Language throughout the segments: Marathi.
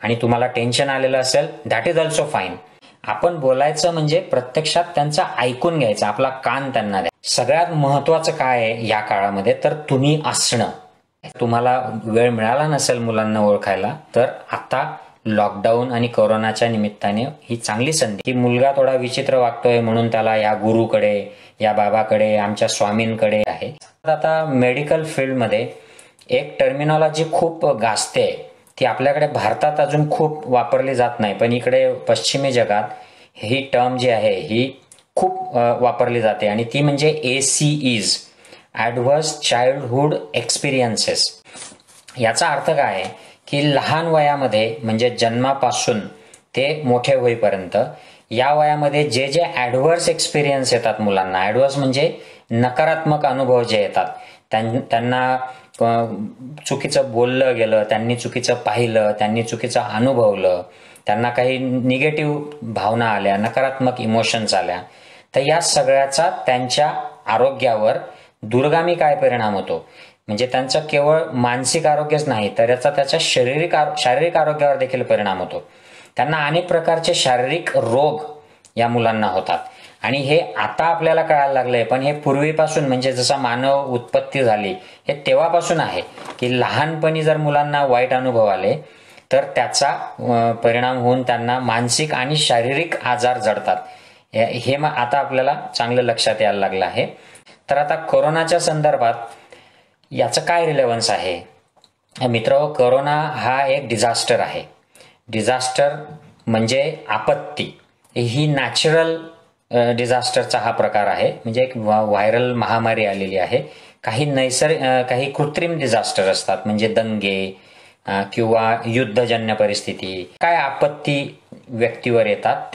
आणि तुम्हाला टेन्शन आलेलं असेल, दॅट इज ऑल्सो फाईन. आपण बोलायचं म्हणजे प्रत्यक्षात त्यांचं ऐकून घ्यायचं, आपला कान त्यांना द्या. सगळ्यात महत्वाचं काय आहे या काळामध्ये, तर तुम्ही असणं. तुम्हाला वेळ मिळाला नसेल मुलांना ओळखायला, तर आता लॉकडाऊन आणि कोरोनाच्या निमित्ताने ही चांगली संधी, की मुलगा थोडा विचित्र वागतोय म्हणून त्याला या गुरुकडे, या बाबाकडे, आमच्या स्वामींकडे आहे. आता मेडिकल फील्डमध्ये एक टर्मिनॉलॉजी खूप गाजते, ती आपल्याकडे भारतात अजून खूप वापरली जात नाही, पण इकडे पश्चिमी जगात ही टर्म जी आहे ही खूप वापरली जाते आणि ती म्हणजे ACEs, ॲडव्हर्स चाइल्डहुड एक्सपिरियन्सेस. याचा अर्थ काय आहे की लहान वयामध्ये म्हणजे जन्मापासून ते मोठे होईपर्यंत या वयामध्ये जे जे ॲडव्हर्स एक्सपिरियन्स येतात मुलांना, ॲडव्हर्स म्हणजे नकारात्मक अनुभव जे येतात, त्यांना चुकीचं बोललं गेलं, त्यांनी चुकीचं पाहिलं, त्यांनी चुकीचं अनुभवलं, त्यांना काही निगेटिव्ह भावना आल्या, नकारात्मक इमोशन्स आल्या, तर या सगळ्याचा त्यांच्या आरोग्यावर दूरगामी काय परिणाम होतो, म्हणजे त्यांचं केवळ मानसिक आरोग्यच नाही तर याचा त्याच्या शारीरिक आरोग्यावर देखील परिणाम होतो. त्यांना अनेक प्रकारचे शारीरिक रोग या मुलांना होतात आणि हे आता आपल्याला कळायला लागलंय, पण हे पूर्वीपासून म्हणजे जसा मानव उत्पत्ती झाली हे तेव्हापासून आहे की लहानपणी जर मुलांना वाईट अनुभव आले तर त्याचा परिणाम होऊन त्यांना मानसिक आणि शारीरिक आजार जडतात. हे आता आपल्याला चांगलं लक्षात यायला लागलं आहे. तर आता कोरोनाच्या संदर्भात याचं काय रिलेव्हन्स आहे मित्र? कोरोना हा एक डिझास्टर आहे. डिझास्टर म्हणजे आपत्ती. ही नॅचरल डिझास्टरचा हा प्रकार आहे, म्हणजे एक व्हायरल महामारी आलेली आहे. काही कृत्रिम डिझास्टर असतात, म्हणजे दंगे किंवा युद्धजन्य परिस्थिती, काय आपत्ती व्यक्तीवर येतात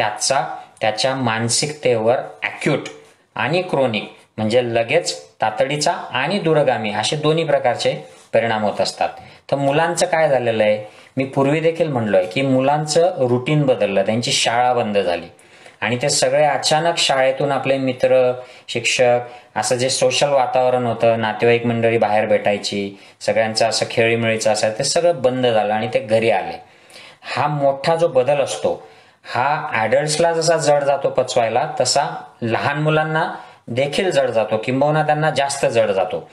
त्याच्या मानसिकतेवर ॲक्यूट आणि क्रोनिक म्हणजे लगेच तातडीचा आणि दूरगामी असे दोन्ही प्रकारचे परिणाम होत असतात. तर मुलांचं काय झालेलं आहे, मी पूर्वी देखील म्हणलोय की मुलांचं रुटीन बदललं, त्यांची शाळा बंद झाली आणि ते सगळे अचानक शाळेतून आपले मित्र, शिक्षक, असं जे सोशल वातावरण होतं, नातेवाईक मंडळी बाहेर भेटायची, सगळ्यांचं असं खेळीमेळीचं असायचं, ते सगळं बंद झालं आणि ते घरी आले. हा मोठा जो बदल असतो हा ॲडल्ट्सला जसा जड जातो पचवायला, तसा लहान मुलांना देखील जड जातो, किंबहुना त्यांना जास्त जड जातो.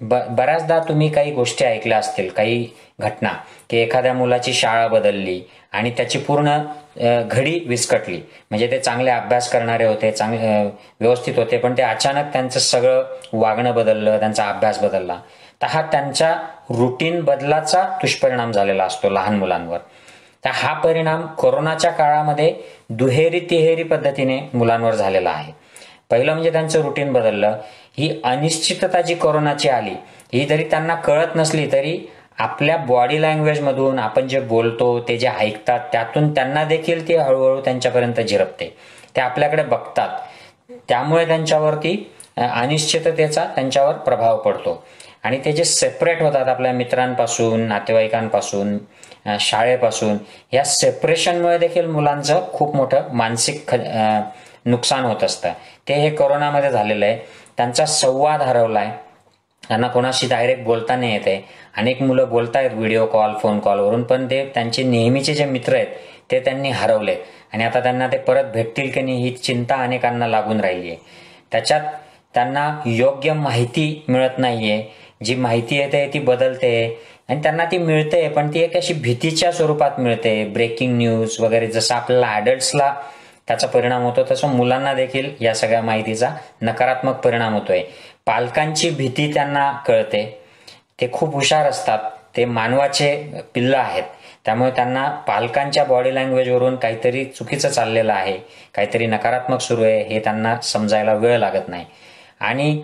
बऱ्याचदा तुम्ही काही गोष्टी ऐकल्या असतील, काही घटना, की एखाद्या मुलाची शाळा बदलली आणि त्याची पूर्ण घडी विस्कटली. म्हणजे ते चांगले अभ्यास करणारे होते, चांगले व्यवस्थित होते, पण ते अचानक त्यांचं सगळं वागणं बदललं, त्यांचा अभ्यास बदलला. तर हा त्यांच्या रुटीन बदलाचा दुष्परिणाम झालेला असतो लहान मुलांवर. तर हा परिणाम कोरोनाच्या काळामध्ये दुहेरी तिहेरी पद्धतीने मुलांवर झालेला आहे. पहिलं म्हणजे त्यांचं रुटीन बदललं. ही अनिश्चितता जी कोरोनाची आली, ही जरी त्यांना कळत नसली तरी आपल्या बॉडी लँग्वेजमधून आपण जे बोलतो, ते जे ऐकतात, त्यातून त्यांना देखील ती हळूहळू त्यांच्यापर्यंत झिरपते. ते आपल्याकडे बघतात, त्यामुळे त्यांच्यावरती अनिश्चिततेचा त्यांच्यावर प्रभाव पडतो आणि ते जे सेपरेट होतात आपल्या मित्रांपासून, नातेवाईकांपासून, शाळेपासून, या सेपरेशनमुळे देखील मुलांचं खूप मोठं मानसिक नुकसान होत असतं. ते हे कोरोनामध्ये झालेलं आहे. त्यांचा संवाद हरवलाय, त्यांना कोणाशी डायरेक्ट बोलता नाही येते. अनेक मुलं बोलतायत व्हिडिओ कॉल, फोन कॉलवरून, पण ते त्यांचे नेहमीचे जे मित्र आहेत ते त्यांनी हरवले आणि आता त्यांना ते परत भेटतील की नाही ही चिंता अनेकांना लागून राहिली आहे. त्याच्यात त्यांना योग्य माहिती मिळत नाहीये, जी माहिती येते ती बदलते आणि त्यांना ती मिळते, पण ती एक अशी भीतीच्या स्वरूपात मिळते. ब्रेकिंग न्यूज वगैरे, जसं आपल्याला ॲडल्ट्सला त्याचा परिणाम होतो तसं मुलांना देखील या सगळ्या माहितीचा नकारात्मक परिणाम होतोय. पालकांची भीती त्यांना कळते. ते खूप हुशार असतात, ते मानवाचे पिल्लं आहेत, त्यामुळे त्यांना पालकांच्या बॉडी लँग्वेजवरून काहीतरी चुकीचं चाललेलं आहे, काहीतरी नकारात्मक सुरू आहे हे त्यांना समजायला वेळ लागत नाही. आणि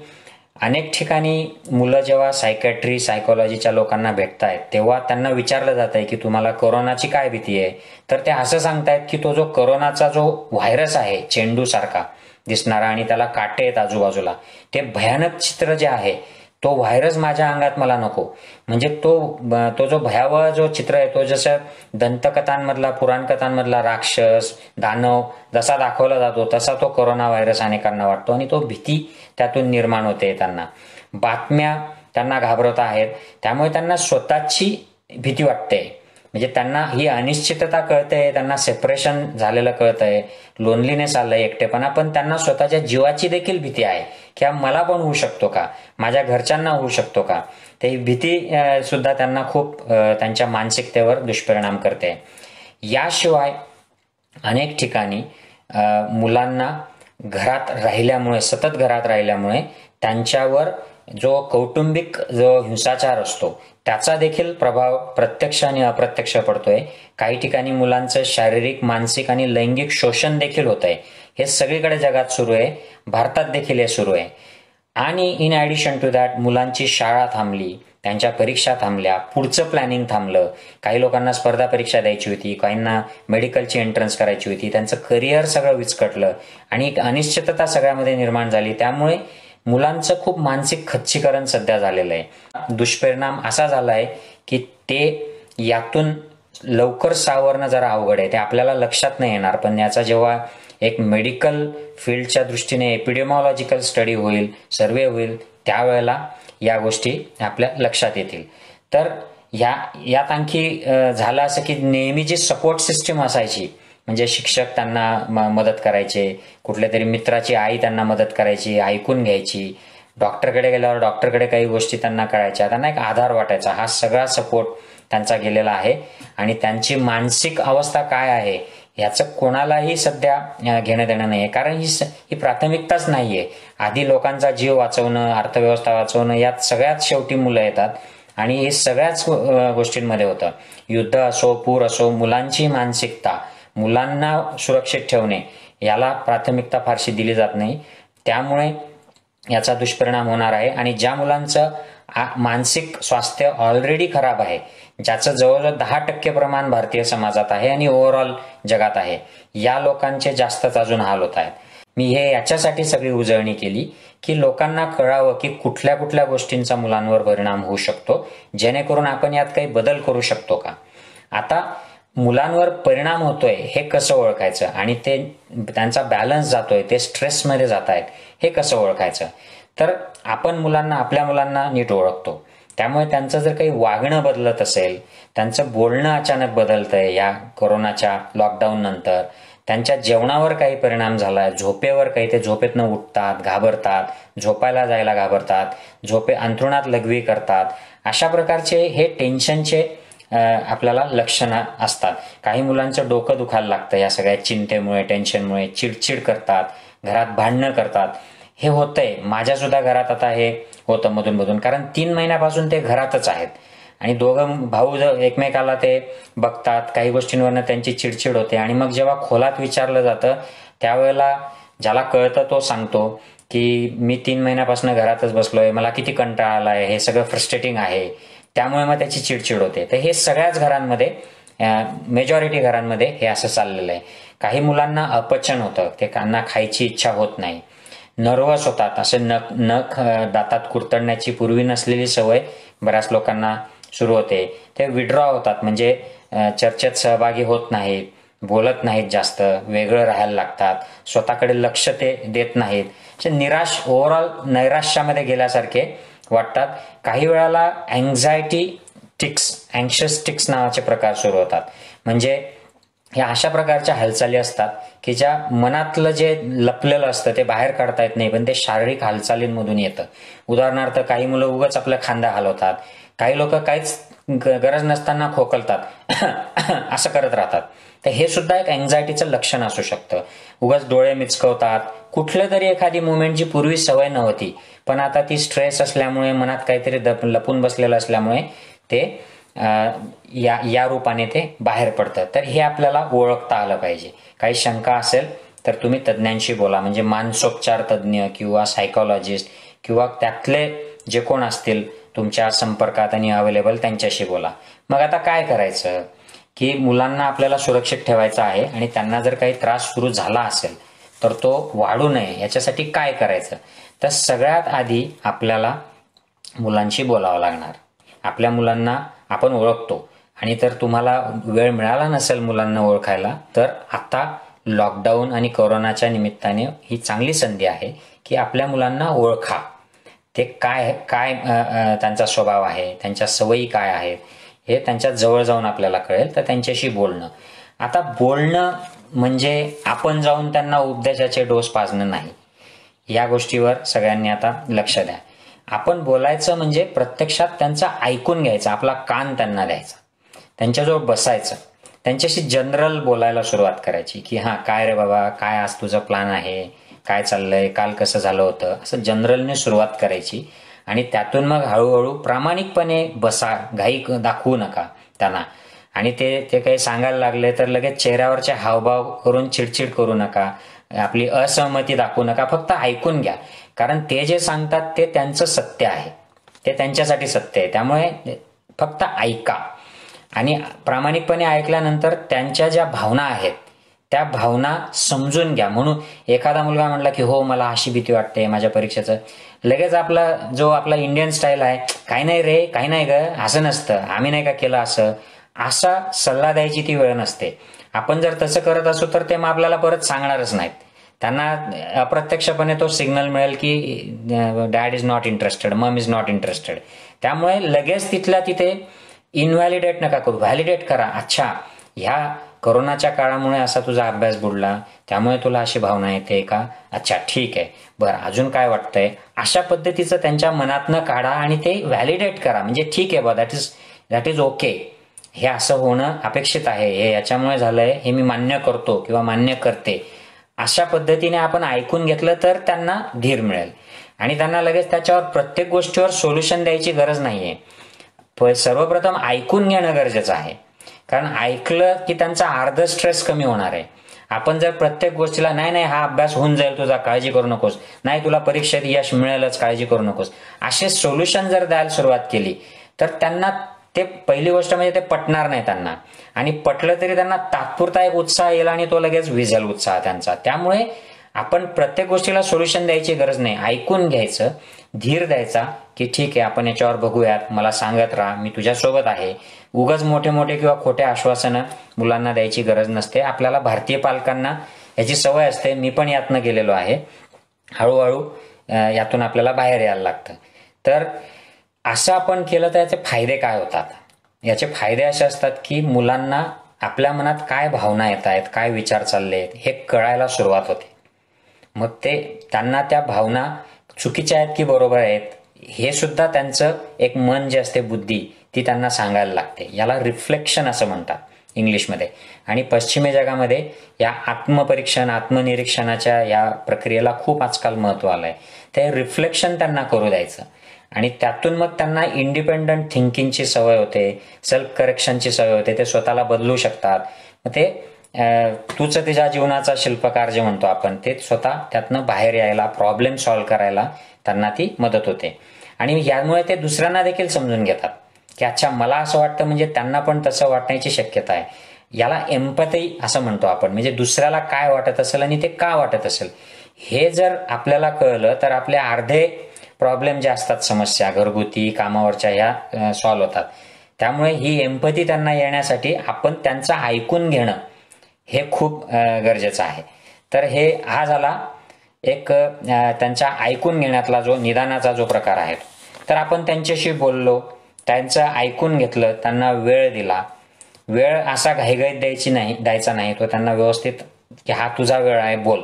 अनेक ठिकाणी मुलं जेव्हा सायकॉलॉजीच्या लोकांना भेटतायत तेव्हा त्यांना विचारलं जात आहे की तुम्हाला कोरोनाची काय भीती आहे, तर ते असं सांगतायत की तो जो कोरोनाचा जो व्हायरस आहे, चेंडू सारखा दिसणारा आणि त्याला काटे आहेत आजूबाजूला, ते भयानक चित्र जे आहे, तो व्हायरस माझ्या अंगात मला नको. म्हणजे तो जो भयावह जो चित्र आहे, तो जसं दंतकथांमधला, पुराणकथांमधला राक्षस, दानव जसा दाखवला जातो तसा तो कोरोना व्हायरस अनेकांना वाटतो आणि तो भीती त्यातून निर्माण होते. त्यांना बातम्या त्यांना घाबरवत आहेत, त्यामुळे त्यांना स्वतःची भीती वाटते. म्हणजे त्यांना ही अनिश्चितता कळते, त्यांना सेपरेशन झालेलं कळतंय, लोनलीनेस आलंय, एकटेपणा, पण त्यांना स्वतःच्या जीवाची देखील भीती आहे की मला पण होऊ शकतो का, माझ्या घरच्यांना होऊ शकतो का. ते भीती सुद्धा त्यांना खूप त्यांच्या मानसिकतेवर दुष्परिणाम करते. याशिवाय अनेक ठिकाणी मुलांना घरात राहिल्यामुळे, सतत घरात राहिल्यामुळे त्यांच्यावर जो कौटुंबिक जो हिंसाचार असतो त्याचा देखील प्रभाव प्रत्यक्ष आणि अप्रत्यक्ष पडतोय. काही ठिकाणी मुलांचं शारीरिक, मानसिक आणि लैंगिक शोषण देखील होत आहे. हे सगळीकडे जगात सुरू आहे, भारतात देखील हे सुरू आहे. आणि इन ॲडिशन टू दॅट मुलांची शाळा थांबली, त्यांच्या परीक्षा थांबल्या, पुढचं प्लॅनिंग थांबलं. काही लोकांना स्पर्धा परीक्षा द्यायची होती, काहींना मेडिकलची एंट्रन्स करायची होती, त्यांचं करिअर सगळं विस्कटलं आणि एक अनिश्चितता सगळ्यामध्ये निर्माण झाली. त्यामुळे मुलांचं खूप मानसिक खच्चीकरण सध्या झालेलं आहे. दुष्परिणाम असा झाला आहे की ते यातून लवकर सावरणं जरा अवघड आहे. ते आपल्याला लक्षात नाही येणार, पण याचा जेव्हा एक मेडिकल फील्डच्या दृष्टीने एपिडेमॉलॉजिकल स्टडी होईल, सर्वे होईल, त्यावेळेला या गोष्टी आपल्या लक्षात येतील. तर यात आणखी झालं असं की नेहमी जी सपोर्ट सिस्टीम असायची, म्हणजे शिक्षक त्यांना मदत करायचे, कुठल्या तरी मित्राची आई त्यांना मदत करायची, ऐकून घ्यायची, डॉक्टरकडे गेल्यावर डॉक्टरकडे काही गोष्टी त्यांना कळायच्या, त्यांना एक आधार वाटायचा, हा सगळा सपोर्ट त्यांचा गेलेला आहे. आणि त्यांची मानसिक अवस्था काय आहे ह्याचं कोणालाही सध्या घेणं देणं नाही आहे, कारण ही प्राथमिकताच नाही आहे. आधी लोकांचा जीव वाचवणं, अर्थव्यवस्था वाचवणं, यात सगळ्यात शेवटी मुलं येतात आणि हे सगळ्याच गोष्टींमध्ये होतं. युद्ध असो, पूर असो, मुलांची मानसिकता, मुलांना सुरक्षित ठेवणे याला प्राथमिकता फारशी दिली जात नाही. त्यामुळे याचा दुष्परिणाम होणार आहे. आणि ज्या मुलांचं मानसिक स्वास्थ्य ऑलरेडी खराब आहे, ज्याचं जवळजवळ 10% प्रमाण भारतीय समाजात आहे आणि ओव्हरऑल जगात आहे, या लोकांचे जास्तच अजून हाल होत आहेत. मी हे याच्यासाठी सगळी उजळणी केली की लोकांना कळावं की कुठल्या कुठल्या गोष्टींचा मुलांवर परिणाम होऊ शकतो, जेणेकरून आपण यात काही बदल करू शकतो का. आता मुलांवर परिणाम होतोय हे कसं ओळखायचं आणि ते त्यांचा बॅलन्स जातोय, ते स्ट्रेसमध्ये जात आहेत, हे कसं ओळखायचं. तर आपण आपल्या मुलांना नीट ओळखतो. त्यामुळे त्यांचं जर काही वागणं बदलत असेल, त्यांचं बोलणं अचानक बदलतंय या कोरोनाच्या लॉकडाऊन नंतर, त्यांच्या जेवणावर काही परिणाम झालाय, झोपेवर काही, ते झोपेतनं उठतात, घाबरतात, झोपायला जायला घाबरतात, अंथरुणात लघवी करतात, अशा प्रकारचे हे टेन्शनचे आपल्याला लक्षणं असतात. काही मुलांचं डोकं दुखायला लागतं या सगळ्या चिंतेमुळे, टेन्शनमुळे, चिडचिड करतात, घरात भांडणं करतात. हे होतंय, माझ्या सुद्धा घरात आता हे होतं मधून मधून, कारण 3 महिन्यापासून ते घरातच आहेत आणि दोघं भाऊ एकमेकाला ते बघतात, काही गोष्टींवरनं त्यांची चिडचिड होते. आणि मग जेव्हा खोलात विचारलं जातं त्यावेळेला ज्याला कळतं तो सांगतो की मी 3 महिन्यापासून घरातच बसलोय, मला किती कंटाळा आलाय, हे सगळं फ्रस्ट्रेटिंग आहे, त्यामुळे मग त्याची चिडचिड होते. तर हे सगळ्याच घरांमध्ये, मेजॉरिटी घरांमध्ये हे असं चाललेलं आहे. काही मुलांना अपचन होतं, ते त्यांना खायची इच्छा होत नाही, नर्वस होतात, असे नख दातात कुरतडण्याची पूर्वी नसलेली सवय बऱ्याच लोकांना सुरू होते. ते विड्रॉ होतात, म्हणजे चर्चेत सहभागी होत नाहीत, बोलत नाहीत, जास्त वेगळं राहायला लागतात, स्वतःकडे लक्ष ते देत नाहीत, निराश, ओव्हरऑल नैराश्यामध्ये गेल्यासारखे वाटतात. काही वेळाला अँक्शियस टिक्स नावाचे प्रकार सुरू होतात. म्हणजे ह्या अशा प्रकारच्या हालचाली असतात की ज्या मनातलं जे लपलेलं असतं ते बाहेर काढता येत नाही, पण ते शारीरिक हालचालींमधून येतं. उदाहरणार्थ, काही मुलं उगाच आपल्या खांदा हलवतात, काही लोक काहीच गरज नसताना खोकलतात असं करत राहतात. तर हे सुद्धा एक अँझायटीचं लक्षण असू शकतं. उगाच डोळे मिचकवतात, कुठलं तरी एखादी मुवमेंट जी पूर्वी सवय नव्हती, पण आता ती स्ट्रेस असल्यामुळे, मनात काहीतरी लपून बसलेलं असल्यामुळे ते या रूपाने ते बाहेर पडतं. तर हे आपल्याला ओळखता आलं पाहिजे. काही शंका असेल तर तुम्ही तज्ज्ञांशी बोला, म्हणजे मानसोपचार तज्ज्ञ किंवा सायकोलॉजिस्ट किंवा त्यातले जे कोण असतील तुमच्या संपर्कात आणि अवेलेबल, त्यांच्याशी बोला. मग आता काय करायचं की मुलांना आपल्याला सुरक्षित ठेवायचं आहे आणि त्यांना जर काही त्रास सुरू झाला असेल तर तो वाढू नये, याच्यासाठी काय करायचं. तर सगळ्यात आधी आपल्याला मुलांशी बोलावं लागणार. आपल्या मुलांना आपण ओळखतो, आणि तर तुम्हाला वेळ मिळाला नसेल मुलांना ओळखायला, तर आता लॉकडाऊन आणि कोरोनाच्या निमित्ताने ही चांगली संधी आहे की आपल्या मुलांना ओळखा. ते काय त्यांचा स्वभाव आहे, त्यांच्या सवयी काय आहेत, हे त्यांच्या जवळ जाऊन आपल्याला कळेल. तर त्यांच्याशी बोलणं. आता बोलणं म्हणजे आपण जाऊन त्यांना उपदेशाचे डोस पाजणं नाही. या गोष्टीवर सगळ्यांनी आता लक्ष द्या. आपण बोलायचं म्हणजे प्रत्यक्षात त्यांचं ऐकून घ्यायचं, आपला कान त्यांना द्यायचा, त्यांच्याजवळ बसायचं, त्यांच्याशी जनरल बोलायला सुरुवात करायची की हां काय रे बाबा, काय आज तुझं प्लॅन आहे, काय चाललंय, काल कसं झालं होतं, असं जनरलने सुरुवात करायची. आणि त्यातून मग हळूहळू प्रामाणिकपणे बसा, घाई दाखवू नका त्यांना. आणि ते काही सांगायला लागले तर लगेच चेहऱ्यावरचे हावभाव करून चिडचिड करू नका, आपली असहमती दाखवू नका, फक्त ऐकून घ्या. कारण ते जे सांगतात ते त्यांचं सत्य आहे, ते त्यांच्यासाठी सत्य आहे. त्यामुळे फक्त ऐका आणि प्रामाणिकपणे ऐकल्यानंतर त्यांच्या ज्या भावना आहेत त्या भावना समजून घ्या. म्हणून एखादा मुलगा म्हटला की हो मला अशी भीती वाटते माझ्या परीक्षेचं, लगेच आपला इंडियन स्टाईल आहे, काही नाही रे, काही नाही ग, असं नसतं, आम्ही नाही का केलं असं, असा सल्ला द्यायची ती वेळ नसते. आपण जर तसं करत असू तर ते मग आपल्याला परत सांगणारच नाहीत. त्यांना अप्रत्यक्षपणे तो सिग्नल मिळेल की डॅड इज नॉट इंटरेस्टेड, मम इज नॉट इंटरेस्टेड. त्यामुळे लगेच तिथल्या तिथे इनव्हॅलिडेट नका करू, व्हॅलिडेट करा. अच्छा, ह्या कोरोनाच्या काळामुळे असा तुझा अभ्यास बुडला, त्यामुळे तुला अशी भावना येते का, अच्छा ठीक आहे, बरं अजून काय वाटतंय, अशा पद्धतीचं त्यांच्या मनातनं काढा आणि ते व्हॅलिडेट करा. म्हणजे ठीक आहे बा, दॅट इज ओके, हे असं होणं अपेक्षित आहे, हे याच्यामुळे झालंय, हे मी मान्य करतो किंवा मान्य करते. अशा पद्धतीने आपण ऐकून घेतलं तर त्यांना धीर मिळेल. आणि त्यांना लगेच त्याच्यावर प्रत्येक गोष्टीवर सोल्युशन द्यायची गरज नाहीये. सर्वप्रथम ऐकून घेणं गरजेचं आहे. कारण ऐकलं की त्यांचा अर्ध स्ट्रेस कमी होणार आहे. आपण जर प्रत्येक गोष्टीला नाही नाही हा अभ्यास होऊन जाईल तुझा, काळजी करू नकोस, नाही तुला परीक्षेत यश मिळेलच, काळजी करू नकोस, असे सोल्युशन जर द्यायला सुरुवात केली तर त्यांना ते पहिली गोष्ट म्हणजे ते पटणार नाही त्यांना. आणि पटलं तरी त्यांना तात्पुरता एक उत्साह येईल आणि तो लगेच विझेल उत्साह त्यांचा. त्यामुळे आपण प्रत्येक गोष्टीला सोल्युशन द्यायची गरज नाही, ऐकून घ्यायचं, धीर द्यायचा की ठीक आहे आपण याच्यावर बघूयात, मला सांगत राहा, मी तुझ्यासोबत आहे. उगाच मोठे मोठे किंवा खोटे आश्वासनं मुलांना द्यायची गरज नसते. आपल्याला भारतीय पालकांना याची सवय असते, मी पण यातनं गेलेलो आहे. हळूहळू यातून आपल्याला बाहेर यायला लागतं. तर असं आपण केलं तर याचे फायदे काय होतात? याचे फायदे असे असतात की मुलांना आपल्या मनात काय भावना येत आहेत, काय विचार चालले आहेत हे कळायला सुरुवात होते. मग त्यांना त्या भावना चुकीच्या आहेत की बरोबर आहेत हे सुद्धा त्यांचं एक मन जे असते, बुद्धी, ती त्यांना सांगायला लागते. याला रिफ्लेक्शन असं म्हणतात इंग्लिशमध्ये. आणि पश्चिमी जगामध्ये या आत्मपरीक्षण, आत्मनिरीक्षणाच्या या प्रक्रियेला खूप आजकाल महत्त्व आलंय. ते रिफ्लेक्शन त्यांना करू द्यायचं आणि त्यातून मग त्यांना इंडिपेंडंट थिंकिंगची सवय होते, सेल्फ करेक्शनची सवय होते, ते स्वतःला बदलू शकतात. मग ते तूच तुझ्या जीवनाचा शिल्पकार जे म्हणतो आपण, ते स्वतः त्यातनं बाहेर यायला, प्रॉब्लेम सॉल्व्ह करायला त्यांना ती मदत होते. आणि यामुळे ते दुसऱ्यांना देखील समजून घेतात की अच्छा मला असं वाटतं म्हणजे त्यांना पण तसं वाटण्याची शक्यता आहे. याला एम्पॅथी असं म्हणतो आपण. म्हणजे दुसऱ्याला काय वाटत असेल आणि ते का वाटत असेल हे जर आपल्याला कळलं तर आपले अर्धे प्रॉब्लेम जे असतात, समस्या घरगुती कामावरच्या, ह्या सॉल्व्ह होतात. त्यामुळे ही एम्पॅथी त्यांना येण्यासाठी आपण त्यांचं ऐकून घेणं हे खूप गरजेचं आहे. तर हा झाला एक त्यांचा ऐकून घेण्यातला जो निदानाचा जो प्रकार आहे. तर आपण त्यांच्याशी बोललो, त्यांचं ऐकून घेतलं, त्यांना वेळ दिला. वेळ असा घाईघाईत द्यायचा नाही, तो त्यांना व्यवस्थित की हा तुझा वेळ आहे, बोल,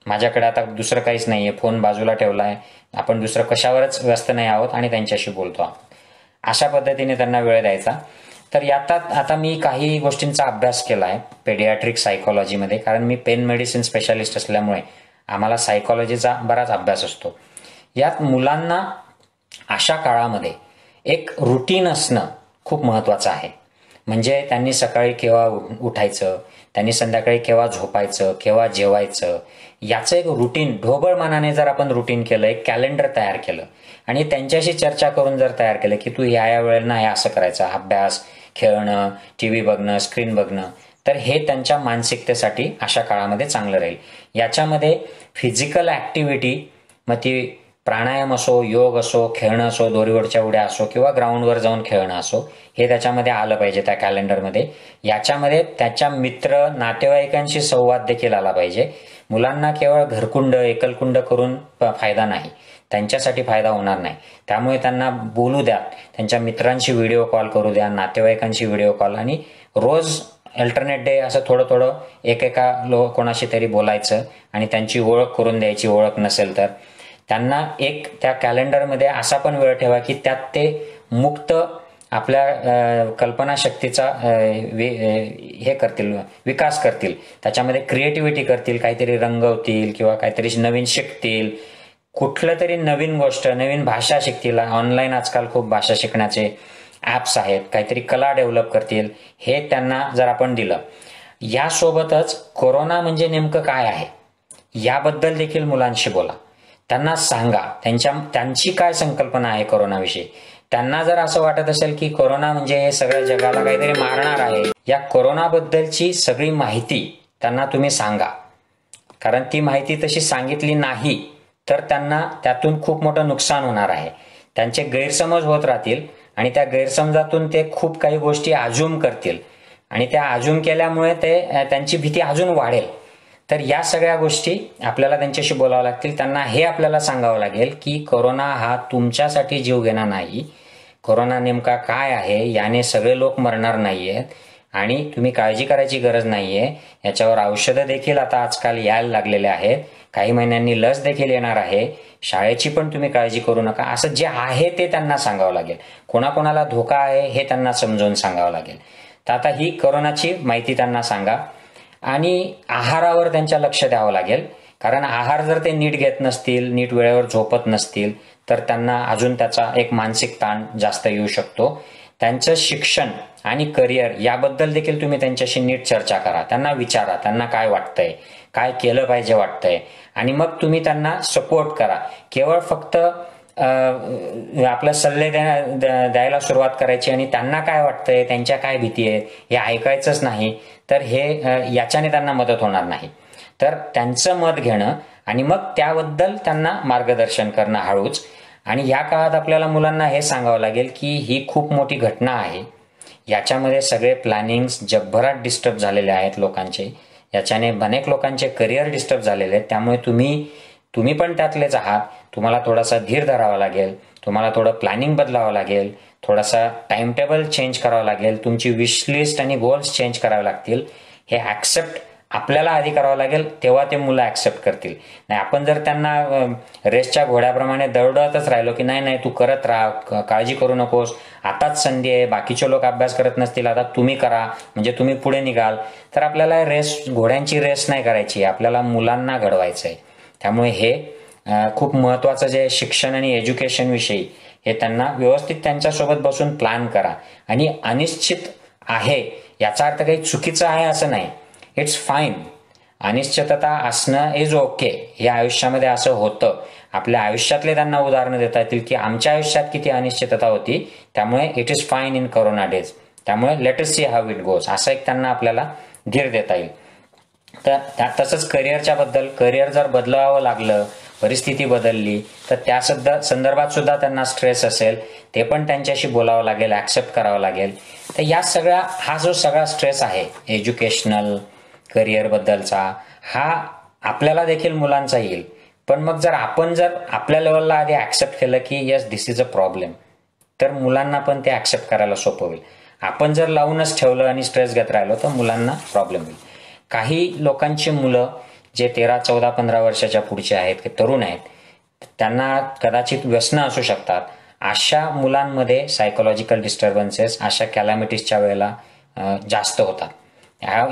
माझ्याकडे आता दुसरं काहीच नाहीये, फोन बाजूला ठेवलाय, आपण दुसरं कशावरच व्यस्त नाही आहोत आणि त्यांच्याशी बोलतो आहोत. अशा पद्धतीने त्यांना वेळ द्यायचा. तर यात आता मी काही गोष्टींचा अभ्यास केला आहे पेडियाट्रिक सायकोलॉजीमध्ये, कारण मी पेन मेडिसिन स्पेशालिस्ट असल्यामुळे आम्हाला सायकोलॉजीचा बराच अभ्यास असतो. यात मुलांना अशा काळामध्ये एक रुटीन असणं खूप महत्वाचं आहे. म्हणजे त्यांनी सकाळी केव्हा उठायचं, त्यांनी संध्याकाळी केव्हा झोपायचं, केव्हा जेवायचं, याचं एक रुटीन ढोबळ मनाने जर आपण रुटीन केलं, एक कॅलेंडर तयार केलं आणि त्यांच्याशी चर्चा करून जर तयार केलं की तू या वेळेला हे असं करायचं, अभ्यास, खेळणं, टीव्ही बघणं, स्क्रीन बघणं, तर हे त्यांच्या मानसिकतेसाठी अशा काळामध्ये चांगलं राहील. याच्यामध्ये फिजिकल ऍक्टिव्हिटी, मग ती प्राणायाम असो, योग असो, खेळणं असो, दोरीवरच्या उड्या असो किंवा ग्राउंडवर जाऊन खेळणं असो, हे त्याच्यामध्ये आलं पाहिजे त्या कॅलेंडरमध्ये. याच्यामध्ये त्याच्या मित्र, नातेवाईकांशी संवाद देखील आला पाहिजे. मुलांना केवळ घरकुंड, एकलकुंड करून फायदा नाही. त्यांच्यासाठी फायदा होणार नाही. त्यामुळे त्यांना बोलू द्या, त्यांच्या मित्रांशी व्हिडिओ कॉल करू द्या, नातेवाईकांशी व्हिडिओ कॉल, आणि रोज अल्टरनेट डे असं थोडं थोडं एकेका कोणाशी तरी बोलायचं आणि त्यांची ओळख करून द्यायची. ओळख नसेल तर त्यांना एक त्या कॅलेंडरमध्ये असा पण वेळ ठेवा की त्यात ते मुक्त आपल्या कल्पनाशक्तीचा हे करतील, विकास करतील, त्याच्यामध्ये क्रिएटिव्हिटी करतील, काहीतरी रंगवतील किंवा काहीतरी नवीन शिकतील, कुठलं तरी नवीन गोष्ट, नवीन भाषा शिकतील. ऑनलाईन आजकाल खूप भाषा शिकण्याचे ॲप्स आहेत, काहीतरी कला डेव्हलप करतील. हे त्यांना जर आपण दिलं, यासोबतच कोरोना म्हणजे नेमकं काय आहे याबद्दल देखील मुलांशी बोला. त्यांना सांगा त्यांची काय संकल्पना आहे कोरोनाविषयी. त्यांना जर असं वाटत असेल की कोरोना म्हणजे हे सगळ्या जगाला काहीतरी मारणार आहे, या कोरोनाबद्दलची सगळी माहिती त्यांना तुम्ही सांगा. कारण ती माहिती तशी सांगितली नाही तर त्यांना त्यातून खूप मोठं नुकसान होणार आहे. त्यांचे गैरसमज होत राहतील आणि त्या गैरसमजातून ते खूप काही गोष्टी अज्यूम करतील आणि त्या अज्यूम केल्यामुळे त्यांची भीती अजून वाढेल. तर या सगळ्या गोष्टी आपल्याला त्यांच्याशी बोलावं लागतील. त्यांना हे आपल्याला सांगावं लागेल की कोरोना हा तुमच्यासाठी जीव घेणा नाही. कोरोना नेमका काय आहे, याने सगळे लोक मरणार नाहीयेत आणि तुम्ही काळजी करायची गरज नाहीये. याच्यावर औषधं देखील आता आजकाल यायला लागलेले आहेत. काही महिन्यांनी लस देखील येणार आहे. शाळेची पण तुम्ही काळजी करू नका. असं जे आहे ते त्यांना सांगावं लागेल. कोणाकोणाला धोका आहे हे त्यांना समजावून सांगावं लागेल. तर आता ही कोरोनाची माहिती त्यांना सांगा आणि आहारावर त्यांच्या लक्ष द्यावं लागेल. कारण आहार जर ते नीट घेत नसतील, नीट वेळेवर झोपत नसतील तर त्यांना अजून त्याचा एक मानसिक ताण जास्त येऊ शकतो. त्यांचं शिक्षण आणि करिअर याबद्दल देखील तुम्ही त्यांच्याशी नीट चर्चा करा. त्यांना विचारा त्यांना काय वाटतंय, काय केलं पाहिजे वाटतंय, आणि मग तुम्ही त्यांना सपोर्ट करा. केवळ फक्त आपलं सल्ले द्यायला सुरुवात करायची आणि त्यांना काय वाटतंय, त्यांच्या काय भीती आहेत हे ऐकायचंच नाही, तर हे याच्याने त्यांना मदत होणार नाही. तर त्यांचं मत घेणं आणि मग त्याबद्दल त्यांना मार्गदर्शन करणं हळूच. आणि या काळात आपल्याला मुलांना हे सांगावं लागेल की ही खूप मोठी घटना आहे. याच्यामध्ये सगळे प्लॅनिंग्स जगभरात डिस्टर्ब झालेले आहेत लोकांचे. याच्याने अनेक लोकांचे करिअर डिस्टर्ब झालेले आहेत. त्यामुळे तुम्ही पण त्यातलेच आहात. तुम्हाला थोडासा धीर धरावा लागेल. तुम्हाला थोडं प्लॅनिंग बदलावं लागेल. थोडासा टाइम टेबल चेंज करावं लागेल. तुमची विश लिस्ट आणि गोल्स चेंज करावे लागतील. हे ॲक्सेप्ट आपल्याला आधी करावं लागेल, तेव्हा ते मुलं ॲक्सेप्ट करतील. नाही आपण जर त्यांना रेसच्या घोड्याप्रमाणे दौडतच राहिलो की नाही नाही तू करत राहा, काळजी करू नकोस, आताच संधी आहे, बाकीचे लोक अभ्यास करत नसतील, आता तुम्ही करा म्हणजे तुम्ही पुढे निघाल, तर आपल्याला घोड्यांची रेस नाही करायची, आपल्याला मुलांना घडवायचं आहे. त्यामुळे हे खूप महत्त्वाचं जे शिक्षण आणि एज्युकेशन विषयी हे त्यांना व्यवस्थित त्यांच्यासोबत बसून प्लॅन करा. आणि अनिश्चित आहे याचा अर्थ काही चुकीचं आहे असं नाही. It's fine. अनिश्चितता असणं इज ओके. या आयुष्यामध्ये असं होतं. आपल्या आयुष्यातले त्यांना उदाहरणं देता येतील की आमच्या आयुष्यात किती अनिश्चितता होती, त्यामुळे it is fine in corona days. त्यामुळे let us see how it goes, असं एक त्यांना आपल्याला धीर देता येईल. तर तसंच करिअर जर बदलावं लागलं, परिस्थिती बदलली, तर त्या संदर्भात सुद्धा त्यांना स्ट्रेस असेल, ते पण त्यांच्याशी बोलावं लागेल, ॲक्सेप्ट करावं लागेल. तर हा जो सगळा स्ट्रेस आहे एज्युकेशनल करिअर बद्दलचा, हा आपल्याला देखील मुलांचा येईल. पण मग जर आपल्या लेवलला आधी ॲक्सेप्ट केलं की yes this is a problem, तर मुलांना पण ते ॲक्सेप्ट करायला सोपं होईल. आपण जर लावूनच ठेवलं आणि स्ट्रेस घेत राहिलो तर मुलांना प्रॉब्लेम होईल. काही लोकांची मुलं जे 13, 14, 15 वर्षाच्या पुढचे आहेत, की तरुण आहेत, त्यांना कदाचित व्यसनं असू शकतात. अशा मुलांमध्ये सायकोलॉजिकल डिस्टर्बन्सेस अशा कॅलॅमिटीजच्या वेळेला जास्त होतात.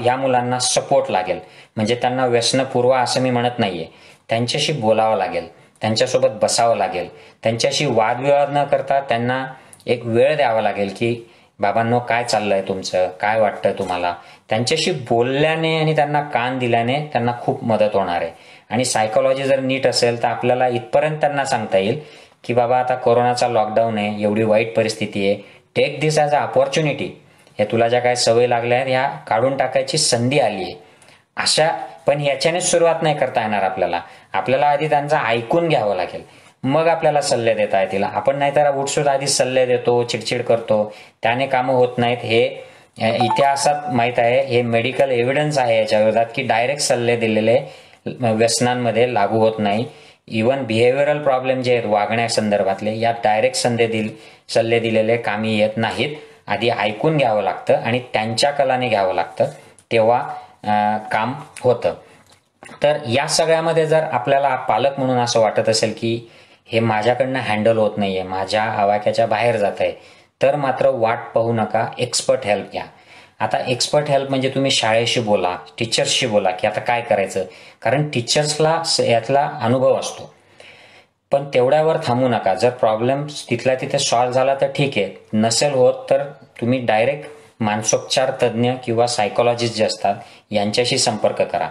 या मुलांना सपोर्ट लागेल. म्हणजे त्यांना व्यसनपूर्व असं मी म्हणत नाहीये, त्यांच्याशी बोलावं लागेल, त्यांच्यासोबत बसावं लागेल, त्यांच्याशी वादविवाद न करता त्यांना एक वेळ द्यावा लागेल की बाबांनो काय चाललंय तुमचं, काय वाटतं तुम्हाला. त्यांच्याशी बोलल्याने आणि त्यांना कान दिल्याने त्यांना खूप मदत होणार आहे. आणि सायकोलॉजी जर नीट असेल तर आपल्याला इथपर्यंत त्यांना सांगता येईल की बाबा आता कोरोनाचा लॉकडाऊन आहे, एवढी वाईट परिस्थिती आहे, take this as a opportunity. हे तुला ज्या काय सवय लागल्या आहेत ह्या काढून टाकायची संधी आली आहे. पण याच्यानेच सुरुवात नाही करता येणार आपल्याला आधी त्यांचं ऐकून घ्यावं लागेल, मग आपल्याला सल्ले देता येतील. आपण नाहीतर उठसूट आधी सल्ले देतो, चिडचिड करतो, त्याने कामं होत नाहीत. हे इतिहासात माहीत आहे, हे मेडिकल एव्हिडन्स आहे याच्या विरोधात की डायरेक्ट सल्ले दिलेले व्यसनांमध्ये लागू होत नाही. इवन बिहेवियरल प्रॉब्लेम जे आहेत वागण्यासंदर्भातले, यात डायरेक्ट सल्ले दिलेले कामी येत नाहीत. आधी ऐकून घ्यावं लागतं आणि त्यांच्या कलाने घ्यावं लागतं, तेव्हा काम होतं. तर या सगळ्यामध्ये जर आपल्याला पालक म्हणून असं वाटत असेल की हे माझ्याकडनं हँडल होत नाहीये, माझ्या आवाक्याच्या बाहेर जात आहे, तर मात्र वाट पाहू नका, एक्सपर्ट हेल्प घ्या. आता एक्सपर्ट हेल्प म्हणजे तुम्ही शाळेशी बोला, टीचर्सशी बोला की आता काय करायचं, कारण टीचर्सला यातला अनुभव असतो. पण तेवढ्यावर थांबू नका. जर प्रॉब्लेम तिथल्या तिथे सॉल्व्ह झाला तर ठीक आहे, नसेल होत तर तुम्ही डायरेक्ट मानसोपचार तज्ज्ञ किंवा सायकोलॉजिस्ट जे असतात यांच्याशी संपर्क करा.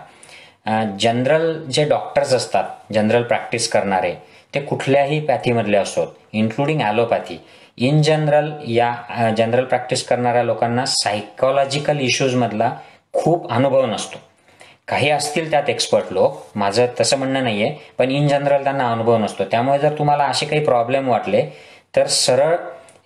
जनरल जे डॉक्टर्स असतात, जनरल प्रॅक्टिस करणारे, ते कुठल्याही पॅथीमधले असोत, इन्क्लुडिंग ॲलोपॅथी, इन जनरल या जनरल प्रॅक्टिस करणाऱ्या लोकांना सायकोलॉजिकल इश्यूजमधला खूप अनुभव नसतो. काही असतील त्यात एक्सपर्ट लोक, माझं तसं म्हणणं नाहीये, पण इन जनरल त्यांना अनुभव नसतो. त्यामुळे जर तुम्हाला असे काही प्रॉब्लेम वाटले तर सरळ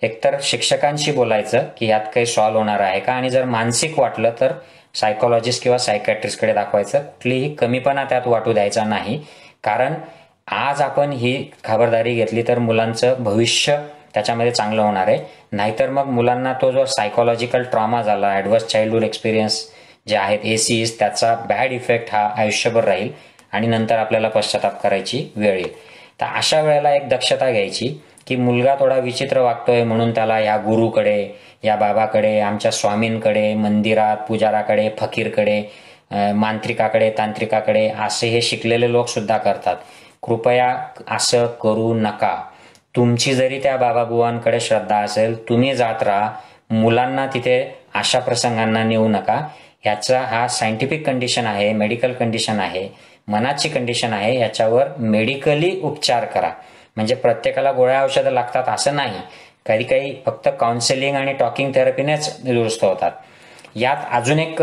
एकतर शिक्षकांशी बोलायचं की यात काही सॉल्व्ह होणार आहे का, आणि जर मानसिक वाटलं तर सायकोलॉजिस्ट किंवा सायकॅट्रिस्टकडे दाखवायचं. कुठलीही कमीपणा त्यात वाटू द्यायचा नाही, कारण आज आपण ही खबरदारी घेतली तर मुलांचं भविष्य त्याच्यामध्ये चांगलं होणार आहे. नाहीतर मग मुलांना तो जो सायकोलॉजिकल ट्रॉमा झाला, ॲडव्हर्स चाइल्डहुड एक्सपिरियन्स जे आहेत ACEs, त्याचा बॅड इफेक्ट हा आयुष्यभर राहील आणि नंतर आपल्याला पश्चाताप करायची वेळ येईल. तर अशा वेळेला एक दक्षता घ्यायची की मुलगा थोडा विचित्र वागतोय म्हणून त्याला या गुरुकडे, या बाबाकडे, आमच्या स्वामींकडे, मंदिरात पुजाराकडे, फकीरकडे, मांत्रिकाकडे, तांत्रिकाकडे असे हे शिकलेले लोक सुद्धा करतात. कृपया असं करू नका. तुमची जरी त्या बाबाबुवांकडे श्रद्धा असेल, तुम्ही जात राहा, मुलांना तिथे अशा प्रसंगांना नेऊ नका. ह्याचा हा सायंटिफिक कंडिशन आहे, मेडिकल कंडिशन आहे, मनाची कंडिशन आहे. याच्यावर मेडिकली उपचार करा. म्हणजे प्रत्येकाला गोळ्या औषधं लागतात असं नाही. काही काही फक्त काउन्सिलिंग आणि टॉकिंग थेरपीनेच दुरुस्त होतात. यात अजून एक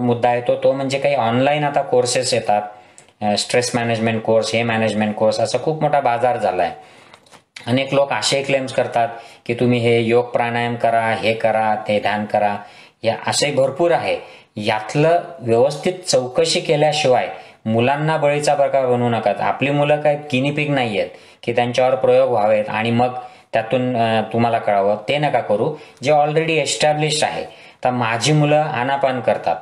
मुद्दा येतो, तो म्हणजे काही ऑनलाईन आता कोर्सेस येतात, स्ट्रेस मॅनेजमेंट कोर्स, हे मॅनेजमेंट कोर्स, असा खूप मोठा बाजार झाला आहे. अनेक लोक असे क्लेम्स करतात की तुम्ही हे योग प्राणायाम करा, हे करा, ते ध्यान करा, या असे भरपूर आहे. यातलं व्यवस्थित चौकशी केल्याशिवाय मुलांना बळीचा प्रकार बनवू नका. आपली मुलं काय गिनीपिग नाही आहेत की त्यांच्यावर प्रयोग व्हावेत आणि मग त्यातून तुम्हाला कळावं, ते नका करू. जे ऑलरेडी एस्टॅब्लिश आहे. तर माझी मुलं आनापान करतात,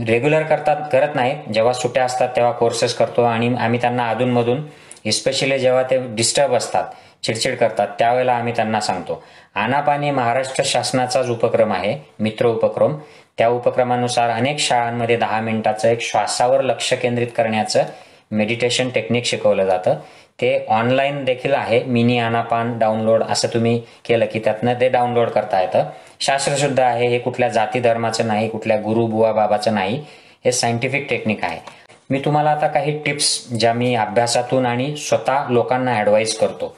रेग्युलर करत नाहीत, जेव्हा सुट्ट्या असतात तेव्हा कोर्सेस करतो आणि आम्ही त्यांना अधूनमधून, इस्पेशली जेव्हा ते डिस्टर्ब असतात, चिडचिड करतात, त्यावेळेला आम्ही त्यांना सांगतो. आनापानी महाराष्ट्र शासनाचाच उपक्रम आहे, मित्र उपक्रम. त्या उपक्रमानुसार अनेक शाळांमध्ये 10 मिनिटाचं एक श्वासावर लक्ष केंद्रित करण्याचं मेडिटेशन टेक्निक शिकवलं जातं. ते ऑनलाईन देखील आहे. मिनी आनापान डाउनलोड असं तुम्ही केलं की त्यातनं ते डाउनलोड करता येतं. शास्त्रशुद्ध आहे. हे कुठल्या जाती धर्माचं नाही, कुठल्या गुरु बुवा बाबाचं नाही. हे सायंटिफिक टेक्निक आहे. मी तुम्हाला आता काही टिप्स ज्या मी अभ्यासातून आणि स्वतः लोकांना ॲडवाईज करतो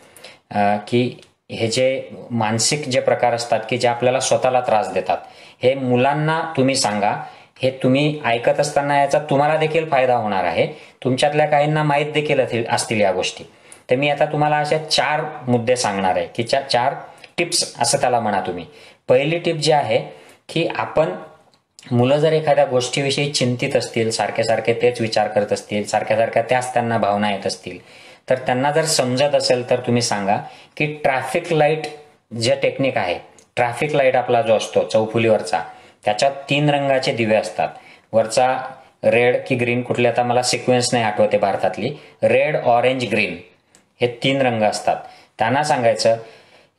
की हे जे मानसिक जे प्रकार असतात की जे आपल्याला स्वतःला त्रास देतात, हे मुलांना तुम्ही सांगा. हे तुम्ही ऐकत असताना याचा तुम्हाला देखील फायदा होणार आहे. तुमच्यातल्या काहींना माहीत देखील असतील या गोष्टी. तर मी आता तुम्हाला अशा 4 मुद्दे सांगणार आहे की 4 टिप्स असं त्याला म्हणा तुम्ही. पहिली टिप जी आहे की मुलं जर एखाद्या गोष्टीविषयी चिंतित असतील, सारखे सारखे तेच विचार करत असतील, सारख्या सारख्या त्याच त्यांना भावना येत असतील, तर त्यांना जर समजत असेल तर तुम्ही सांगा की ट्रॅफिक लाईट जे टेक्निक आहे, ट्रॅफिक लाईट आपला जो असतो चौफुलीवरचा, त्याच्यात 3 रंगाचे दिवे असतात. वरचा रेड की ग्रीन, कुठली आता मला सिक्वेन्स नाही आठवते भारतातली, रेड, ऑरेंज, ग्रीन, हे 3 रंग असतात. त्यांना सांगायचं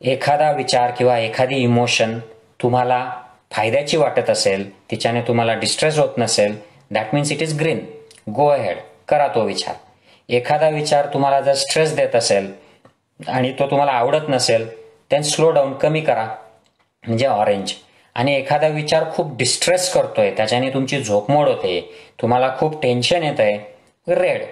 एखादा विचार किंवा एखादी इमोशन तुम्हाला फायद्याची वाटत असेल, तिच्याने तुम्हाला डिस्ट्रेस होत नसेल, that means it is green, go ahead, करा तो विचार. एखादा विचार तुम्हाला जर स्ट्रेस देत असेल आणि तो तुम्हाला आवडत नसेल, देन स्लो डाऊन, कमी करा, म्हणजे ऑरेंज. आणि एखादा विचार खूप डिस्ट्रेस करतोय, त्याच्याने तुमची झोपमोड होते, तुम्हाला खूप टेन्शन येत आहे, रेड,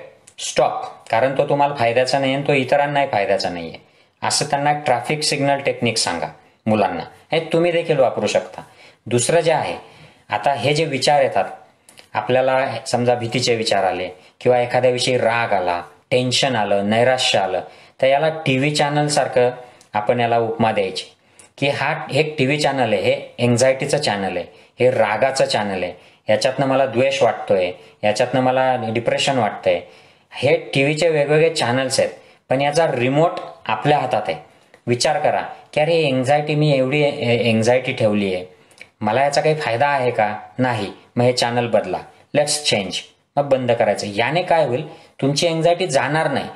स्टॉप, कारण तो तुम्हाला फायद्याचा नाही आणि तो इतरांनाही फायद्याचा नाही आहे. असं त्यांना ट्रॅफिक सिग्नल टेक्निक सांगा मुलांना. हे तुम्ही देखील वापरू शकता. दुसरं जे आहे, आता हे जे विचार येतात आपल्याला, समजा भीतीचे विचार आले किंवा एखाद्याविषयी राग आला, टेन्शन आलं, नैराश्य आलं, तर याला टीव्ही चॅनल सारखं आपण याला उपमा द्यायची की हा एक टीव्ही चॅनल आहे, हे एन्झायटीचं चॅनल आहे, हे रागाचं चॅनल आहे, याच्यातनं मला द्वेष वाटतोय, याच्यातनं मला डिप्रेशन वाटतंय. हे टीव्हीचे वेगवेगळे चॅनल्स आहेत, पण याचा रिमोट आपल्या हातात आहे. विचार करा की अरे एन्झायटी, मी एवढी एन्झायटी ठेवली आहे, मला याचा काही फायदा आहे का? नाही. मग हे चॅनल बदला, लेट्स चेंज. मग बंद करायचं. याने काय होईल, तुमची एन्झायटी जाणार नाही,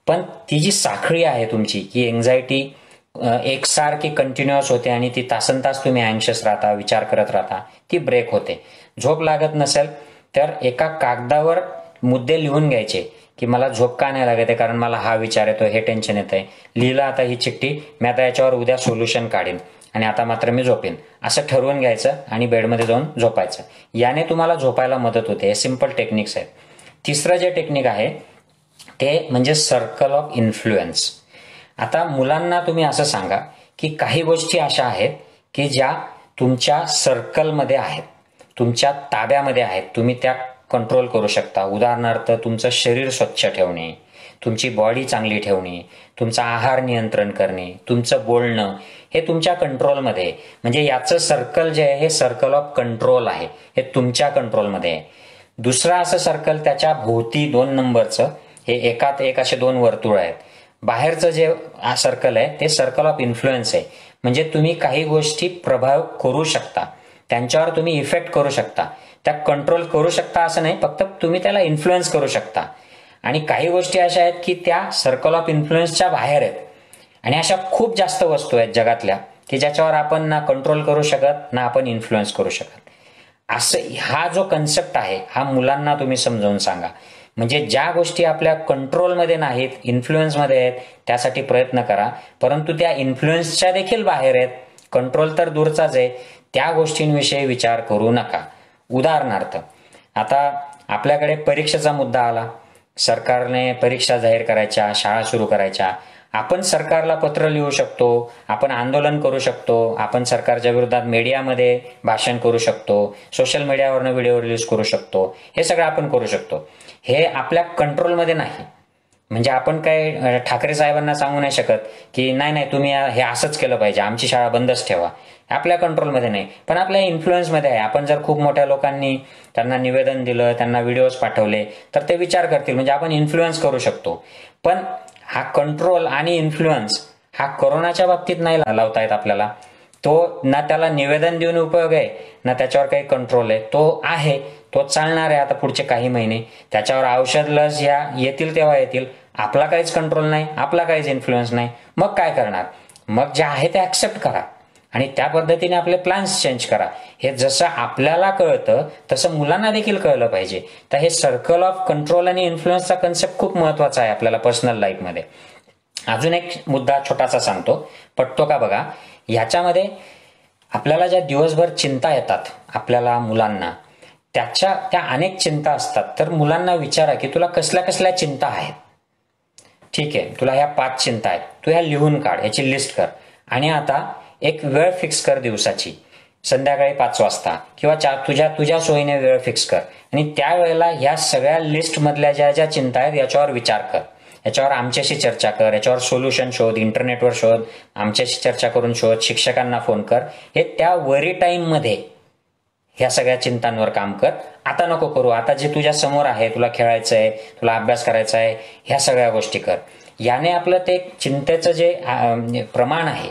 पण ती जी साखळी आहे तुमची, की एन्झायटी एकसारखी कंटिन्युअस होते आणि ती तासनतास तुम्ही अँशियस राहता, विचार करत राहता, ती ब्रेक होते. झोप लागत नसेल तर एका कागदावर मुद्दे लिहून घ्यायचे की मला झोप का नाही लागत आहे, कारण मला हा विचार येतो, हे टेन्शन येत आहे. लिहिलं आता ही चिठ्ठी, मी आता याच्यावर उद्या सोल्युशन काढीन आणि आता मात्र मी झोपेन, असं ठरवून घ्यायचं आणि बेडमध्ये जाऊन झोपायचं. याने तुम्हाला झोपायला मदत होते. हे सिम्पल टेक्निक्स आहेत. तिसरं जे टेक्निक आहे ते म्हणजे सर्कल ऑफ इन्फ्लुएन्स. आता मुलांना तुम्ही असं सांगा की काही गोष्टी अशा आहेत की ज्या तुमच्या सर्कलमध्ये आहेत, तुमच्या ताब्यामध्ये आहेत, तुम्ही त्या कंट्रोल करू शकता. उदाहरणार्थ तुमचं शरीर स्वच्छ ठेवणे, तुमची बॉडी चांगली ठेवणे, तुमचा आहार नियंत्रण करणे, तुमचं बोलणं, हे तुमच्या कंट्रोलमध्ये आहे. म्हणजे याचं सर्कल जे आहे हे सर्कल ऑफ कंट्रोल आहे, हे तुमच्या कंट्रोलमध्ये आहे. दुसरं असं सर्कल, त्याच्या भोवती 2 नंबरचं, हे एकात एक असे 2 वर्तुळ आहेत. बाहेरचं जे सर्कल आहे ते सर्कल ऑफ इन्फ्लुएन्स आहे. म्हणजे तुम्ही काही गोष्टी प्रभाव करू शकता, त्यांच्यावर तुम्ही इफेक्ट करू शकता, त्या कंट्रोल करू शकता असं नाही, फक्त तुम्ही त्याला इन्फ्लुएन्स करू शकता. आणि काही गोष्टी अशा आहेत की त्या सर्कल ऑफ इन्फ्लुएन्सच्या बाहेर आहेत. आणि अशा खूप जास्त वस्तू आहेत जगातल्या की ज्याच्यावर आपण ना कंट्रोल करू शकत, ना आपण इन्फ्लुएन्स करू शकत. असं हा जो कन्सेप्ट आहे हा मुलांना तुम्ही समजावून सांगा. म्हणजे ज्या गोष्टी आपल्या कंट्रोलमध्ये नाहीत, इन्फ्लुएन्समध्ये आहेत, त्यासाठी प्रयत्न करा, परंतु त्या इन्फ्लुएन्सच्या देखील बाहेर आहेत, कंट्रोल तर दूरचाच आहे, त्या गोष्टींविषयी विचार करू नका. उदाहरणार्थ, आता आपल्याकडे परीक्षेचा मुद्दा आला, सरकारने परीक्षा जाहीर करायच्या, शाळा सुरू करायच्या. आपण सरकारला पत्र लिहू शकतो, आपण आंदोलन करू शकतो, आपण सरकारच्या विरोधात मीडियामध्ये भाषण करू शकतो, सोशल मीडियावरनं व्हिडिओ रिलीज करू शकतो. हे सगळं आपण करू शकतो. हे आपल्या कंट्रोलमध्ये नाही. म्हणजे आपण काय ठाकरे साहेबांना सांगू नाही शकत की नाही तुम्ही हे असंच केलं पाहिजे, आमची शाळा बंदच ठेवा. आपल्या कंट्रोलमध्ये नाही, पण आपल्या इन्फ्लुएन्समध्ये आहे. आपण जर खूप मोठ्या लोकांनी त्यांना निवेदन दिलं, त्यांना व्हिडिओज पाठवले, तर ते विचार करतील. म्हणजे आपण इन्फ्लुएन्स करू शकतो. पण हा कंट्रोल आणि इन्फ्लुएन्स हा कोरोनाच्या बाबतीत नाही लावता येत आपल्याला. तो ना त्याला निवेदन देऊन उपयोग आहे, ना त्याच्यावर काही कंट्रोल आहे. तो आहे, तो चालणार आहे आता पुढचे काही महिने. त्याच्यावर औषध, लस या येतील तेव्हा येतील. आपला काहीच कंट्रोल नाही, आपला काहीच इन्फ्लुएन्स नाही. मग काय करणार? मग जे आहे ते ऍक्सेप्ट करा आणि त्या पद्धतीने आपले प्लॅन्स चेंज करा. हे जसं आपल्याला कळतं तसं मुलांना देखील कळलं पाहिजे. तर हे सर्कल ऑफ कंट्रोल आणि इन्फ्लुएन्सचा कन्सेप्ट खूप महत्वाचा आहे आपल्याला पर्सनल लाईफमध्ये. अजून एक मुद्दा छोटासा सांगतो, पटतो का बघा. ह्याच्यामध्ये आपल्याला ज्या दिवसभर चिंता येतात आपल्याला मुलांना, त्या अनेक चिंता असतात. तर मुलांना विचारा की तुला कसल्या कसल्या चिंता आहेत. ठीक आहे, तुला ह्या 5 चिंता आहेत, तू ह्या लिहून काढ, याची लिस्ट कर आणि आता एक वेळ फिक्स कर दिवसाची, संध्याकाळी 5 वाजता किंवा तुझ्या सोयीने वेळ फिक्स कर आणि त्यावेळेला ह्या सगळ्या लिस्ट मधल्या ज्या चिंता आहेत याच्यावर विचार कर, याच्यावर आमच्याशी चर्चा कर, याच्यावर सोल्युशन शोध, इंटरनेटवर शोध, आमच्याशी चर्चा करून शोध, शिक्षकांना फोन कर. हे त्या वरी टाइम मध्ये ह्या सगळ्या चिंतांवर काम कर. आता नको करू, आता जे तुझ्या समोर आहे, तुला खेळायचंय, तुला अभ्यास करायचा आहे, ह्या सगळ्या गोष्टी कर. याने आपलं ते चिंतेचं जे प्रमाण आहे,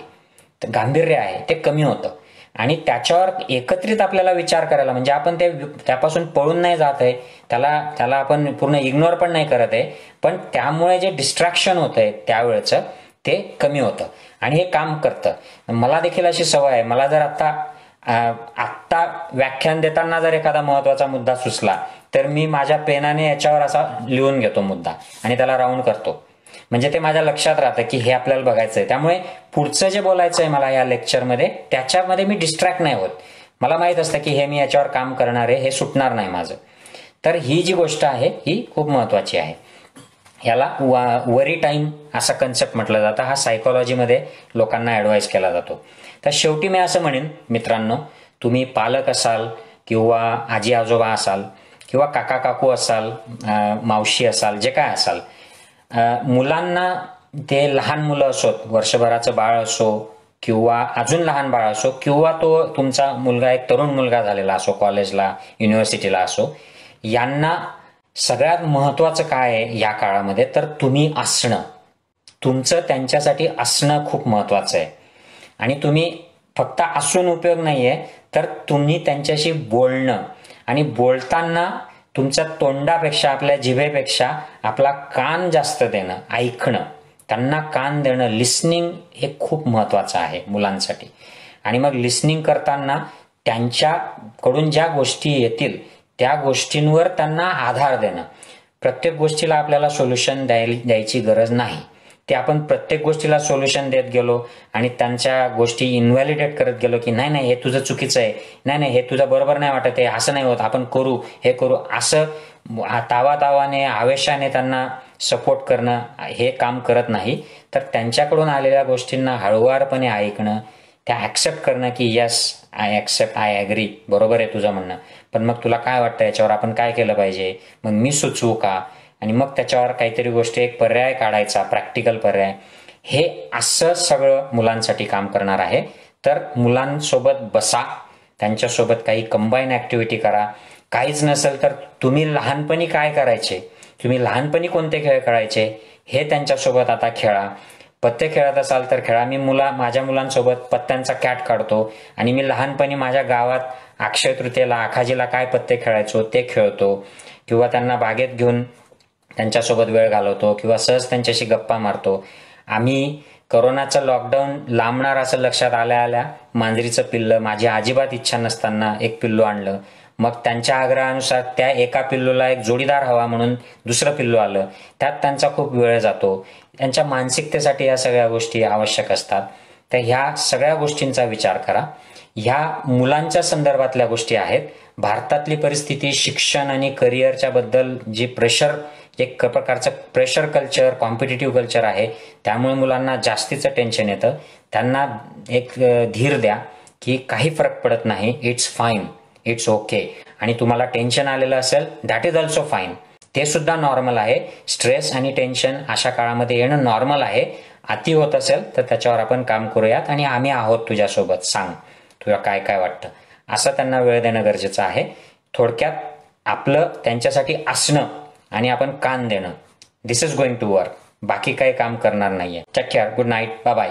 गांभीर्य आहे, ते कमी होतं आणि त्याच्यावर एकत्रित आपल्याला विचार करायला, म्हणजे आपण त्यापासून पळून नाही जात आहे, त्याला आपण पूर्ण इग्नोर पण नाही करत आहे, पण त्यामुळे जे डिस्ट्रॅक्शन होतंय त्यावेळेचं ते कमी होतं आणि हे काम करतं. मला देखील अशी सवय आहे, मला जर आत्ता व्याख्यान देताना जर एखादा महत्वाचा मुद्दा सुचला तर मी माझ्या पेनाने याच्यावर असा लिहून घेतो मुद्दा आणि त्याला राऊंड करतो. म्हणजे ते माझ्या लक्षात राहतं की हे आपल्याला बघायचंय. त्यामुळे पुढचं जे बोलायचंय मला या लेक्चरमध्ये, त्याच्यामध्ये मी डिस्ट्रॅक्ट नाही होत. मला माहित असतं की हे मी याच्यावर काम करणार आहे, हे सुटणार नाही माझं. तर ही जी गोष्ट आहे ही खूप महत्वाची आहे. याला वरी टाइम असा कन्सेप्ट म्हटलं जातं. हा सायकोलॉजीमध्ये लोकांना ऍडवाइस केला जातो. तर शेवटी मी असं म्हणेन मित्रांनो, तुम्ही पालक असाल किंवा आजी आजोबा असाल किंवा काका काकू असाल, मावशी असाल, जे काय असाल, मुलांना, ते लहान मुलं असोत, वर्षभराचं बाळ असो किंवा अजून लहान बाळ असो किंवा तो तुमचा मुलगा एक तरुण मुलगा झालेला असो, कॉलेजला, युनिव्हर्सिटीला असो, यांना सगळ्यात महत्वाचं काय आहे या काळामध्ये, तर तुम्ही असणं, तुमचं त्यांच्यासाठी असणं खूप महत्वाचं आहे. आणि तुम्ही फक्त असून उपयोग नाहीये, तर तुम्ही त्यांच्याशी बोलणं, आणि बोलताना तुमच्या तोंडापेक्षा, आपल्या जिभेपेक्षा आपला कान जास्त देणं, ऐकणं, त्यांना कान देणं, लिसनिंग हे खूप महत्वाचं आहे मुलांसाठी. आणि मग लिसनिंग करताना त्यांच्याकडून ज्या गोष्टी येतील त्या गोष्टींवर त्यांना आधार देणं. प्रत्येक गोष्टीला आपल्याला सोल्युशन द्यायची गरज नाही. ते आपण प्रत्येक गोष्टीला सोल्युशन देत गेलो आणि त्यांच्या गोष्टी इन्व्हॅलिडेट करत गेलो की नाही नाही हे तुझं चुकीचं आहे, नाही नाही हे तुझं बरोबर नाही वाटत आहे, असं नाही होत, आपण करू, हे करू, असं तावातावाने आवेशाने त्यांना सपोर्ट करणं हे काम करत नाही. तर त्यांच्याकडून आलेल्या गोष्टींना हळुवारपणे ऐकणं, त्या ॲक्सेप्ट करणं की yes I accept, I agree, बरोबर आहे तुझं म्हणणं, पण मग तुला काय वाटतं याच्यावर आपण काय केलं पाहिजे, मग मी सुचवू का, आणि मग त्याच्यावर काहीतरी गोष्टी एक पर्याय काढायचा, प्रॅक्टिकल पर्याय. हे असं सगळं मुलांसाठी काम करणार आहे. तर मुलांसोबत बसा, त्यांच्यासोबत काही कंबाईन ॲक्टिव्हिटी करा. काहीच नसेल तर तुम्ही लहानपणी काय करायचे, तुम्ही लहानपणी कोणते खेळ खेळायचे हे त्यांच्यासोबत आता खेळा. पत्ते खेळत असाल तर खेळा. मी माझ्या मुलांसोबत पत्त्यांचा कॅट काढतो आणि मी लहानपणी माझ्या गावात अक्षय तृतीयेला आखाजीला काय पत्ते खेळायचो ते खेळतो, किंवा त्यांना बागेत घेऊन त्यांच्यासोबत वेळ घालवतो, किंवा सहज त्यांच्याशी गप्पा मारतो. आम्ही कोरोनाचं लॉकडाऊन लांबणार असं लक्षात आल्या मांजरीचं पिल्लं, माझी अजिबात इच्छा नसताना एक पिल्लू आणलं. मग त्यांच्या आग्रहानुसार त्या एका पिल्लूला एक जोडीदार हवा म्हणून दुसरं पिल्लू आलं. त्यात त्यांचा खूप वेळ जातो. त्यांच्या मानसिकतेसाठी या सगळ्या गोष्टी आवश्यक असतात. तर ह्या सगळ्या गोष्टींचा विचार करा. ह्या मुलांच्या संदर्भातल्या गोष्टी आहेत. भारतातली परिस्थिती, शिक्षण आणि करिअरच्या बद्दल जी प्रेशर, एक प्रकारचं प्रेशर कल्चर, कॉम्पिटिटिव्ह कल्चर आहे, त्यामुळे मुलांना जास्तीचं टेन्शन येतं. त्यांना एक धीर द्या की काही फरक पडत नाही, इट्स फाईन, इट्स ओके. आणि तुम्हाला टेन्शन आलेलं असेल, दॅट इज ऑल्सो फाईन, ते सुद्धा नॉर्मल आहे. स्ट्रेस आणि टेन्शन अशा काळामध्ये येणं नॉर्मल आहे. अति होत असेल तर त्याच्यावर आपण काम करूयात, आणि आम्ही आहोत तुझ्यासोबत, सांग तुला काय काय वाटतं, असं त्यांना वेळ देणं गरजेचं आहे. थोडक्यात आपलं त्यांच्यासाठी असणं आणि आपण कान देणं, this is going to work. बाकी काही काम करणार नाहीये. Take care, good night, bye bye.